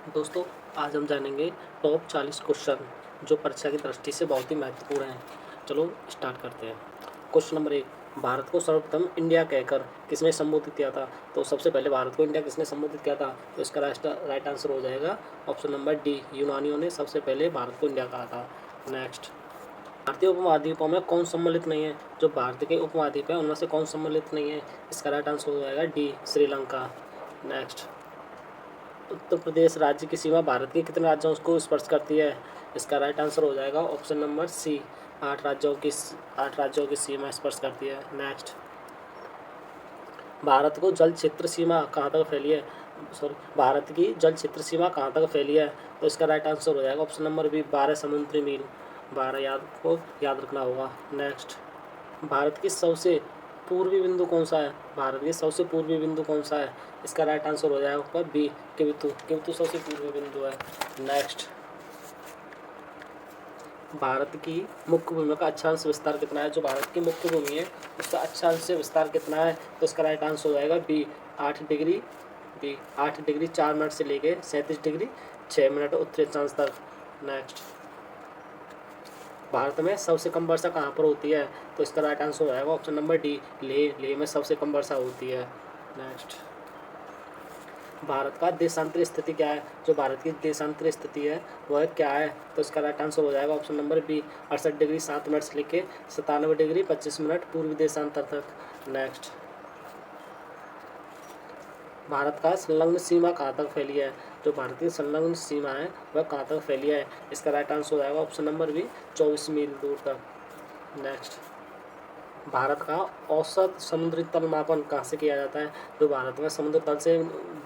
दोस्तों, आज हम जानेंगे टॉप 40 क्वेश्चन जो परीक्षा की दृष्टि से बहुत ही महत्वपूर्ण हैं। चलो स्टार्ट करते हैं। क्वेश्चन नंबर 1, भारत को सर्वप्रथम इंडिया कहकर किसने संबोधित किया था? तो सबसे पहले भारत को इंडिया किसने संबोधित किया था? तो इसका राइट आंसर हो जाएगा ऑप्शन नंबर डी, यूनानियों ने सबसे पहले भारत को इंडिया कहा था। नेक्स्ट, भारतीय उपमहाद्वीपों में कौन सम्मिलित नहीं है? जो भारत के उपमहाद्वीप है उनमें से कौन सम्मिलित नहीं है? इसका राइट आंसर हो जाएगा डी, श्रीलंका। नेक्स्ट, उत्तर प्रदेश राज्य की सीमा भारत के कितने राज्यों को स्पर्श करती है? इसका राइट आंसर हो जाएगा ऑप्शन नंबर सी, 8 राज्यों की सीमा स्पर्श करती है। नेक्स्ट, भारत को जल क्षेत्र सीमा कहाँ तक फैली है? सॉरी, भारत की जल क्षेत्र सीमा कहाँ तक फैली है? तो इसका राइट आंसर हो जाएगा ऑप्शन नंबर बी, 12 समुद्री मील। 12 याद रखना होगा। नेक्स्ट, भारत की सबसे पूर्वी बिंदु कौन सा है? भारत की सबसे पूर्वी बिंदु कौन सा है? इसका राइट आंसर हो जाएगा आपका बी, किवतु। किवतु सबसे पूर्वी बिंदु है। नेक्स्ट, भारत की मुख्य भूमि का अक्षांश विस्तार कितना है? जो भारत की मुख्य भूमि है उसका अक्षांश विस्तार कितना है? तो इसका राइट आंसर हो जाएगा B, 8 degree. B 8 degree 4 minute से लेके 37 डिग्री 6 मिनट उत्तरी अक्षांश तक। नेक्स्ट, भारत में सबसे कम वर्षा कहाँ पर होती है? तो इसका राइट आंसर हो जाएगा ऑप्शन नंबर डी, लेह में सबसे कम वर्षा होती है। नेक्स्ट, भारत का देशांतरी स्थिति क्या है? जो भारत की देशांतरी स्थिति है वह क्या है? तो इसका राइट आंसर हो जाएगा option number B, 68 degree 7 minute से लेके 97 डिग्री 25 मिनट पूर्वी देशांतर तक। नेक्स्ट, भारत का संलग्न सीमा कहाँ तक फैली है? जो भारत की संलग्न सीमा है वह कहाँ तक फैली है? इसका राइट आंसर हो जाएगा ऑप्शन नंबर बी, 24 मील दूर तक। नेक्स्ट, भारत का औसत समुद्री तल मापन कहाँ से किया जाता है? जो भारत में समुद्र तल से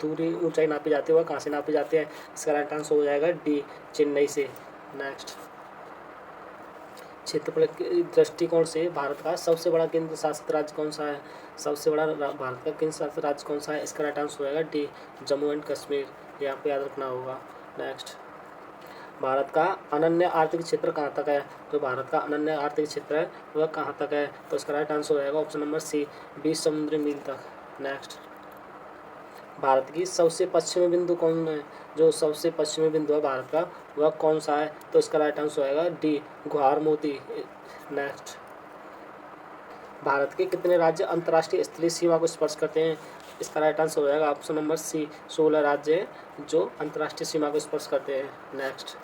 दूरी ऊंचाई नापी जाती है वह कहाँ से नापी जाती है? इसका राइट आंसर हो जाएगा डी, चेन्नई से। नेक्स्ट, क्षेत्रफल के दृष्टिकोण से भारत का सबसे बड़ा केंद्र शासित राज्य कौन सा है? सबसे बड़ा भारत का केंद्र शासित राज्य कौन सा है? इसका राइट आंसर हो जाएगा डी, जम्मू एंड कश्मीर। ये आपको याद रखना होगा। नेक्स्ट, भारत का अनन्य आर्थिक क्षेत्र कहाँ तक है? जो भारत का अनन्य आर्थिक क्षेत्र है वह कहाँ तक है? तो इसका राइट आंसर हो जाएगा ऑप्शन नंबर सी, 20 समुद्री मील तक। नेक्स्ट, भारत की सबसे पश्चिमी बिंदु कौन है? जो सबसे पश्चिमी बिंदु है भारत का वह कौन सा है? तो इसका राइट आंसर हो जाएगा डी, गुहार मोती। नेक्स्ट, भारत के कितने राज्य अंतर्राष्ट्रीय स्थलीय सीमा को स्पर्श करते हैं? इसका राइट आंसर हो जाएगा ऑप्शन नंबर सी, 16 राज्य हैं जो अंतर्राष्ट्रीय सीमा को स्पर्श करते हैं। नेक्स्ट,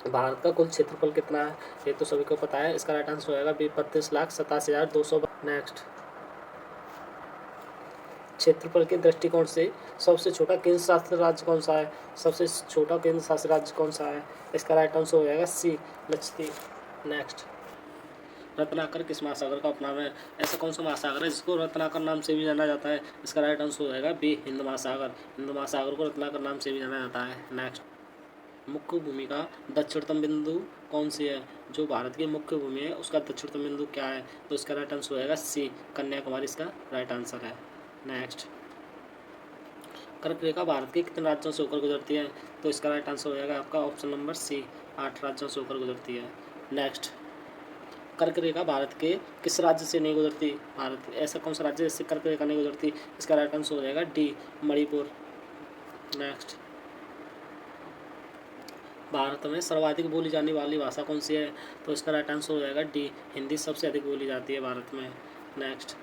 भारत का कुल क्षेत्रफल कितना है? ये तो सभी को पता है। इसका राइट आंसर हो जाएगा बी, 32,87,200। नेक्स्ट, क्षेत्रफल के दृष्टिकोण से सबसे छोटा केंद्र शासित राज्य कौन सा है? सबसे छोटा केंद्र शासित राज्य कौन सा है? इसका राइट आंसर हो जाएगा सी, लक्षद्वीप। नेक्स्ट, रत्नाकर किस महासागर का उपनाम है? ऐसा कौन सा महासागर है जिसको रत्नाकर नाम से भी जाना जाता है? इसका राइट आंसर हो जाएगा बी, हिंद महासागर। हिंद महासागर को रत्नाकर नाम से भी जाना जाता है। नेक्स्ट, मुख्य भूमि का दक्षिणतम बिंदु कौन सी है? जो भारत की मुख्य भूमि है उसका दक्षिणतम बिंदु क्या है? तो इसका राइट आंसर हो जाएगा सी, कन्याकुमारी इसका राइट आंसर है। नेक्स्ट, कर्क रेखा भारत के कितने राज्यों से होकर गुजरती है? तो इसका राइट आंसर हो जाएगा आपका ऑप्शन नंबर सी, 8 राज्यों से होकर गुजरती है। नेक्स्ट, कर्क रेखा भारत के किस राज्य से नहीं गुजरती? भारत ऐसा कौन सा राज्य है जिससे कर्क रेखा नहीं गुजरती? इसका राइट आंसर हो जाएगा डी, मणिपुर। नेक्स्ट, भारत में सर्वाधिक बोली जाने वाली भाषा कौन सी है? तो इसका राइट आंसर हो जाएगा डी, हिंदी सबसे अधिक बोली जाती है भारत में। नेक्स्ट,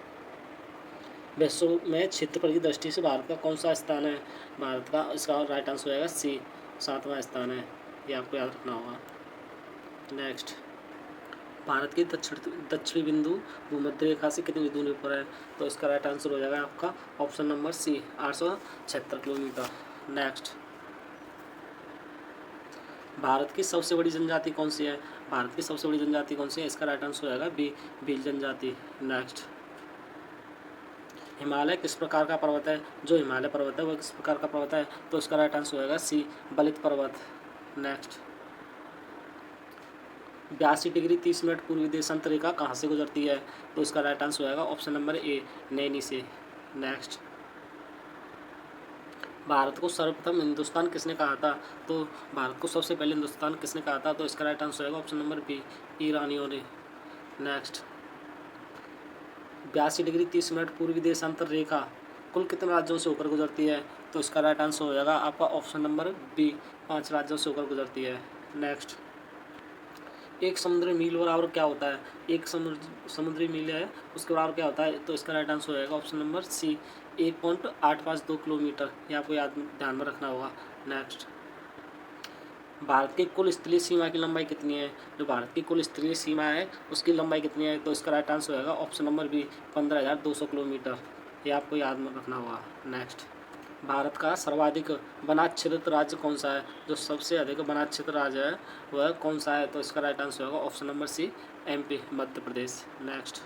विश्व में क्षेत्रफल की दृष्टि से भारत का कौन सा स्थान है? भारत का इसका राइट आंसर हो जाएगा सी, 7वां स्थान है। ये आपको याद रखना होगा। नेक्स्ट, भारत की दक्षिणी बिंदु भूमध्य रेखा से कितनी दूरी पर है? तो इसका राइट आंसर हो जाएगा आपका option number C, 876 kilometre. Next, Bharat की सबसे बड़ी जनजाति कौन सी है? भारत की सबसे बड़ी जनजाति कौन सी है? इसका राइट आंसर हो जाएगा बी, भील जनजाति। नेक्स्ट, हिमालय किस प्रकार का पर्वत है? जो हिमालय पर्वत है वह किस प्रकार का पर्वत है? तो इसका राइट आंसर हो जाएगा सी, बलित पर्वत। नेक्स्ट, 82 डिग्री 30 मिनट पूर्वी देशांतर रेखा कहाँ से गुजरती है? तो इसका राइट आंसर हो जाएगा ऑप्शन नंबर ए, नैनी से। नेक्स्ट, भारत को सर्वप्रथम हिंदुस्तान किसने कहा था? तो भारत को सबसे पहले हिंदुस्तान किसने कहा था? तो इसका राइट आंसर होगा ऑप्शन नंबर बी, ईरानियों ने। नेक्स्ट, 82 डिग्री 30 मिनट पूर्वी देशांतर रेखा कुल कितने राज्यों से होकर गुजरती है? तो तो इसका राइट आंसर हो जाएगा आपका ऑप्शन नंबर बी, 5 राज्यों से होकर गुजरती है। नेक्स्ट, एक समुद्री मील बराबर क्या होता है? एक समुद्री मील है उसके बराबर क्या होता है? तो इसका राइट आंसर हो जाएगा ऑप्शन नंबर सी, 1.852 किलोमीटर। ये आपको ध्यान में रखना होगा। नेक्स्ट, भारत की कुल स्तरीय सीमा की लंबाई कितनी है? जो भारत की कुल स्तरीय सीमा है उसकी लंबाई कितनी है? तो इसका राइट आंसर होगा ऑप्शन नंबर बी, 15,200 किलोमीटर। ये आपको याद में रखना होगा। नेक्स्ट, भारत का सर्वाधिक वनाच्छादित राज्य कौन सा है? जो सबसे अधिक वनाच्छादित राज्य है वह कौन सा है? तो इसका राइट आंसर होगा ऑप्शन नंबर सी, MP, Madhya Pradesh. Next,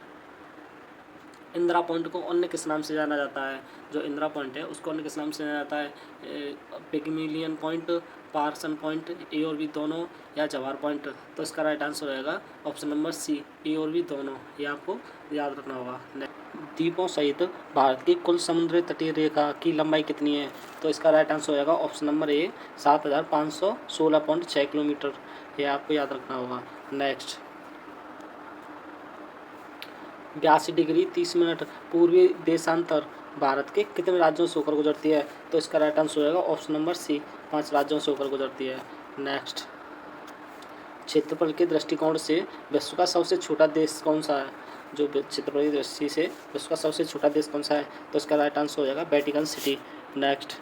Indira point को अन्य किस नाम से जाना जाता है? जो इंदिरा पॉइंट है उसको अन्य किस नाम से जाना जाता है? पिग्मिलियन पॉइंट, पार्सन पॉइंट, ए और बी दोनों, या जवाहर पॉइंट? तो इसका राइट आंसर रहेगा ऑप्शन नंबर सी, ए और बी दोनों। ये आपको याद रखना होगा। द्वीपों सहित भारत की कुल समुद्री तटीय रेखा की लंबाई कितनी है? तो इसका राइट आंसर होगा ऑप्शन नंबर ए, 7,516.6 किलोमीटर। ये आपको याद रखना होगा। नेक्स्ट, 82 डिग्री 30 मिनट पूर्वी देशांतर भारत के कितने राज्यों से होकर गुजरती है? तो इसका राइट आंसर होगा ऑप्शन नंबर सी, 5 राज्यों से होकर गुजरती है। नेक्स्ट, क्षेत्रफल के दृष्टिकोण से विश्व का सबसे छोटा देश कौन सा है? जो क्षेत्रफल की दृष्टि से विश्व का सबसे छोटा देश कौन सा है? तो इसका राइट आंसर हो जाएगा वेटिकन सिटी। नेक्स्ट,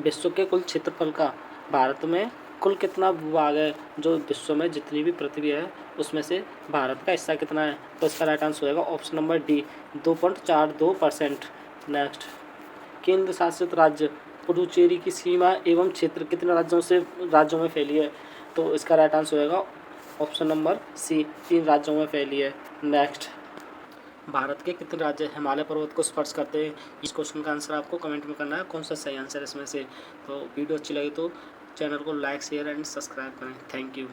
विश्व के कुल क्षेत्रफल का भारत में कुल कितना भूभाग है? जो विश्व में जितनी भी पृथ्वी है उसमें से भारत का हिस्सा कितना है? तो इसका राइट आंसर होगा ऑप्शन नंबर डी, 2.42%। नेक्स्ट, केंद्र शासित राज्य पुडुचेरी की सीमा एवं क्षेत्र कितने राज्यों में फैली है? तो इसका राइट आंसर होगा ऑप्शन नंबर सी, 3 राज्यों में फैली है। नेक्स्ट, भारत के कितने राज्य हिमालय पर्वत को स्पर्श करते हैं? इस क्वेश्चन का आंसर आपको कमेंट में करना है, कौन सा सही आंसर है इसमें से। तो वीडियो अच्छी लगी तो चैनल को लाइक, शेयर एंड सब्सक्राइब करें। Thank you.